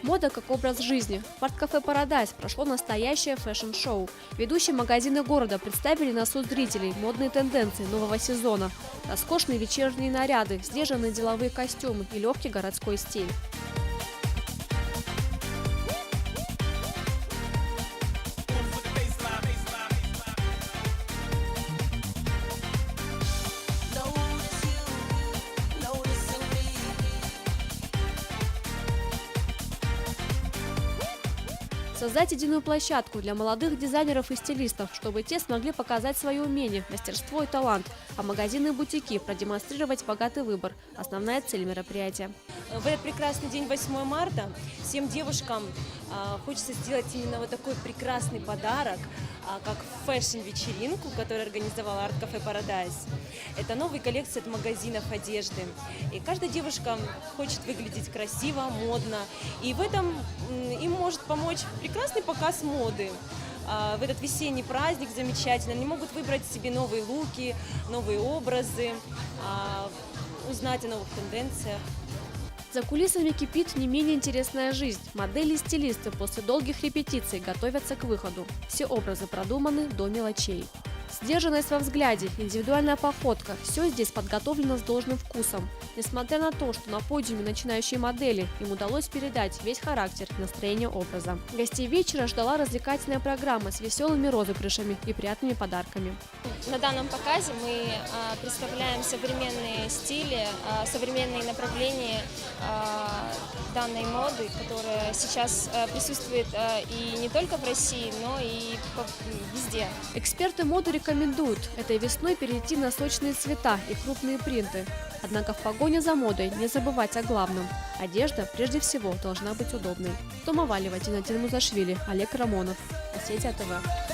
Мода как образ жизни. В арт-кафе «Парадайз» прошло настоящее фэшн-шоу. Ведущие магазины города представили на суд зрителей модные тенденции нового сезона. Роскошные вечерние наряды, сдержанные деловые костюмы и легкий городской стиль. Создать единую площадку для молодых дизайнеров и стилистов, чтобы те смогли показать свое умение, мастерство и талант, а магазины и бутики продемонстрировать богатый выбор – основная цель мероприятия. В этот прекрасный день, 8 марта, всем девушкам хочется сделать именно вот такой прекрасный подарок, как фэшн-вечеринку, которую организовала арт-кафе «Парадайз». Это новые коллекции от магазинов одежды. И каждая девушка хочет выглядеть красиво, модно. И в этом им может помочь прекрасный показ моды. В этот весенний праздник замечательно. Они могут выбрать себе новые луки, новые образы, узнать о новых тенденциях. За кулисами кипит не менее интересная жизнь. Модели и стилисты после долгих репетиций готовятся к выходу. Все образы продуманы до мелочей. Сдержанность во взгляде, индивидуальная походка – все здесь подготовлено с должным вкусом. Несмотря на то, что на подиуме начинающие модели, им удалось передать весь характер и настроение образа. Гостей вечера ждала развлекательная программа с веселыми розыгрышами и приятными подарками. На данном показе мы представляем современные стили, современные направления данной моды, которая сейчас присутствует и не только в России, но и везде. Эксперты моды рекомендуют этой весной перейти на сочные цвета и крупные принты. Однако в погоне за модой не забывать о главном. Одежда прежде всего должна быть удобной. Тома Валева, Тина Тимузашвили, Олег Рамонов. Осетия ТВ.